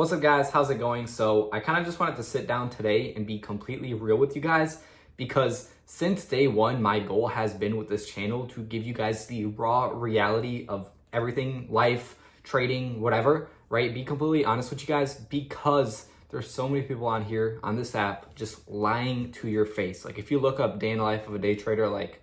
What's up, guys? How's it going? So I kind of just wanted to sit down today and be completely real with you guys, because since day one, my goal has been with this channel to give you guys the raw reality of everything, life, trading, whatever, right? Be completely honest with you guys, because there's so many people on here on this app just lying to your face. Like, if you look up day in the life of a day trader, like,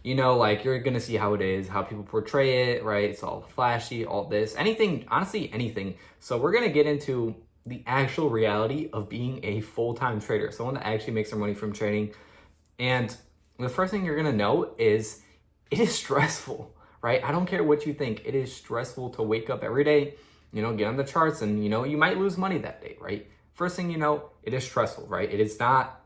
you're gonna see how it is, how people portray it, right? It's all flashy, all this, anything, honestly, anything. So we're gonna get into the actual reality of being a full-time trader, someone that actually makes their money from trading. And the first thing you're gonna know is it is stressful, right? I don't care what you think, it is stressful to wake up every day, get on the charts, and you might lose money that day, right? First thing you know, it is stressful, right? It is not,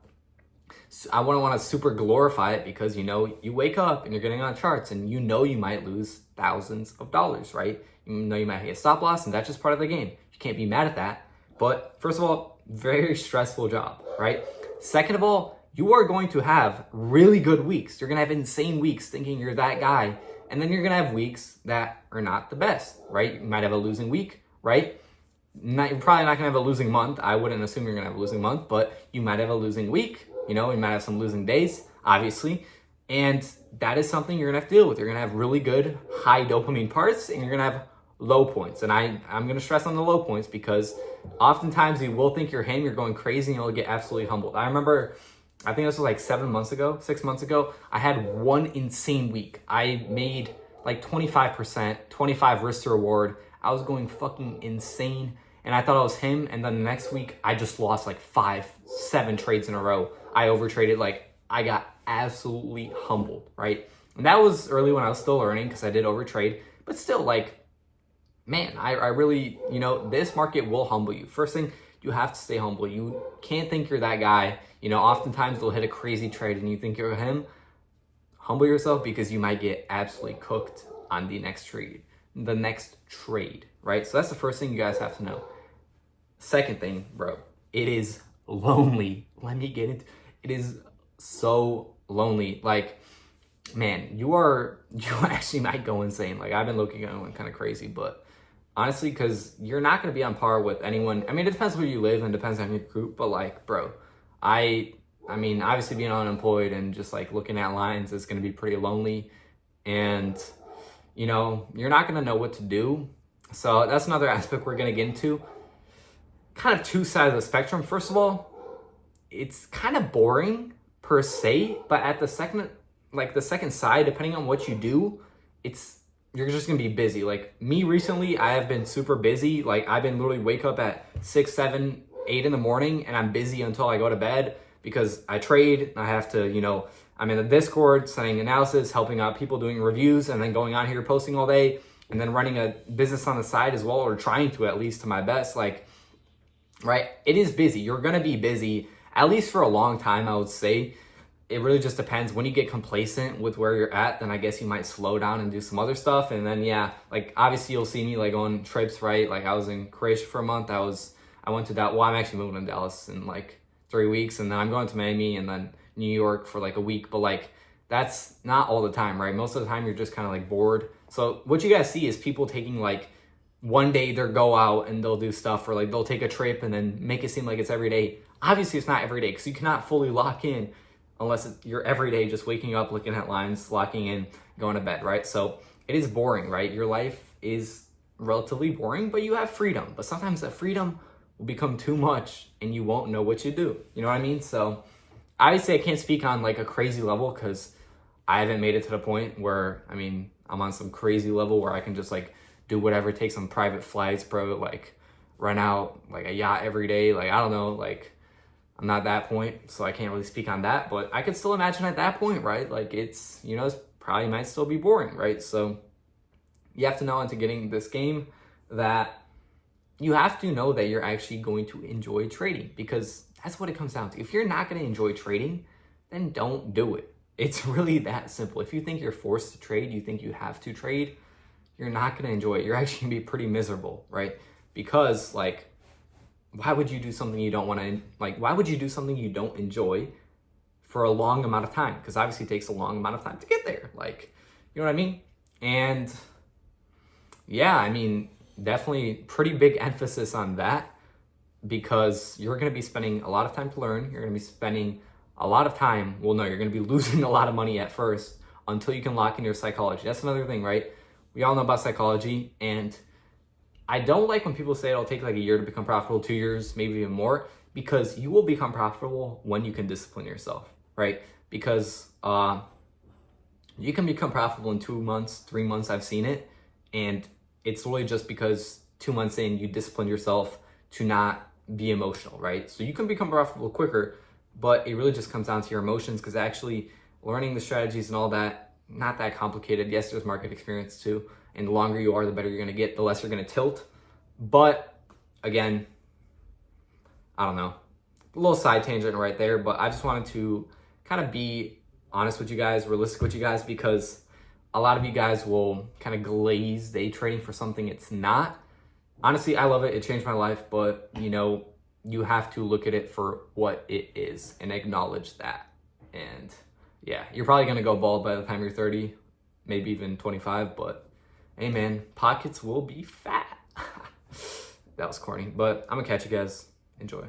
I wouldn't want to super glorify it, because you wake up and you're getting on charts and you might lose thousands of dollars, right? You might hit a stop loss, and that's just part of the game. You can't be mad at that. But first of all, very stressful job, right? Second of all, you are going to have really good weeks. You're going to have insane weeks thinking you're that guy. And then you're going to have weeks that are not the best, right? You might have a losing week, right? You're probably not going to have a losing month. I wouldn't assume you're going to have a losing month, but you might have a losing week. You might have some losing days, obviously. And that is something you're going to have to deal with. You're going to have really good high dopamine parts, and you're going to have low points. And I'm going to stress on the low points, because oftentimes you will think you're him, you're going crazy, and you'll get absolutely humbled. I remember, I think this was like 6 months ago, I had one insane week. I made like 25%, 25 risk to reward. I was going fucking insane, and I thought I was him. And then the next week, I just lost like 5-7 trades in a row. I overtraded, like I got absolutely humbled, right? And that was early when I was still learning, because I did overtrade, but still, like, man, I really, this market will humble you. First thing, you have to stay humble. You can't think you're that guy. Oftentimes they'll hit a crazy trade and you think you're him. Humble yourself, because you might get absolutely cooked on the next trade, right? So that's the first thing you guys have to know. Second thing, bro, it is lonely. Let me get into it. Is so lonely. Like, man, you actually might go insane. Like, I've been looking at it kind of crazy, but honestly, because you're not going to be on par with anyone. I mean, it depends where you live and depends on your group, but like, bro, I mean, obviously being unemployed and just like looking at lines is going to be pretty lonely, and you're not going to know what to do. So that's another aspect we're going to get into. Kind of two sides of the spectrum. First of all, it's kind of boring per se, but at the second side, depending on what you do, you're just gonna be busy. Like me recently, I have been super busy. Like, I've been literally wake up at 6, 7, 8 in the morning, and I'm busy until I go to bed, because I trade. I have to, I'm in the Discord, sending analysis, helping out people, doing reviews, and then going on here posting all day, and then running a business on the side as well, or trying to, at least to my best. Like, right, it is busy. You're gonna be busy, at least for a long time, I would say. It really just depends. When you get complacent with where you're at, then I guess you might slow down and do some other stuff. And then, yeah, like, obviously you'll see me like on trips, right? Like, I was in Croatia for a month. I went to Dallas. Well, I'm actually moving to Dallas in like 3 weeks, and then I'm going to Miami and then New York for like a week. But like, that's not all the time, right? Most of the time you're just kind of like bored. So what you guys see is people taking like one day they'll go out and they'll do stuff, or like they'll take a trip and then make it seem like it's every day. Obviously it's not every day, because you cannot fully lock in unless you're every day just waking up, looking at lines, locking in, going to bed, right? So it is boring, right? Your life is relatively boring, but you have freedom. But sometimes that freedom will become too much and you won't know what you do. You know what I mean? So obviously I can't speak on like a crazy level, because I haven't made it to the point where, I mean, I'm on some crazy level where I can just like do whatever, take some private flights, bro, like run out like a yacht every day. Like, I don't know, like, I'm not that point, so I can't really speak on that, but I could still imagine at that point, right? Like, it's, it's probably might still be boring, right? So you have to know into getting this game that you have to know that you're actually going to enjoy trading, because that's what it comes down to. If you're not going to enjoy trading, then don't do it. It's really that simple. If you think you're forced to trade, you think you have to trade, you're not going to enjoy it. You're actually going to be pretty miserable, right? Because, like, why would you do something you don't want to, like, why would you do something you don't enjoy for a long amount of time? Because obviously it takes a long amount of time to get there. Like, you know what I mean? And yeah, I mean, definitely pretty big emphasis on that. because you're going to be spending a lot of time to learn. You're going to be spending a lot of time. Well, no, you're going to be losing a lot of money at first until you can lock in your psychology. That's another thing, right? We all know about psychology, and I don't like when people say it'll take like a year to become profitable, 2 years, maybe even more, because you will become profitable when you can discipline yourself, right? Because you can become profitable in 2 months, 3 months. I've seen it. And it's really just because 2 months in, you discipline yourself to not be emotional, right? So you can become profitable quicker, but it really just comes down to your emotions, because actually learning the strategies and all that, not that complicated. Yes, there's market experience too. And the longer you are, the better you're going to get, the less you're going to tilt. But again, I don't know, a little side tangent right there, but I just wanted to kind of be honest with you guys, realistic with you guys, because a lot of you guys will kind of glaze day trading for something it's not. Honestly, I love it. It changed my life, but you have to look at it for what it is and acknowledge that. And yeah, you're probably going to go bald by the time you're 30, maybe even 25, but hey man, pockets will be fat. That was corny, but I'm gonna catch you guys. Enjoy.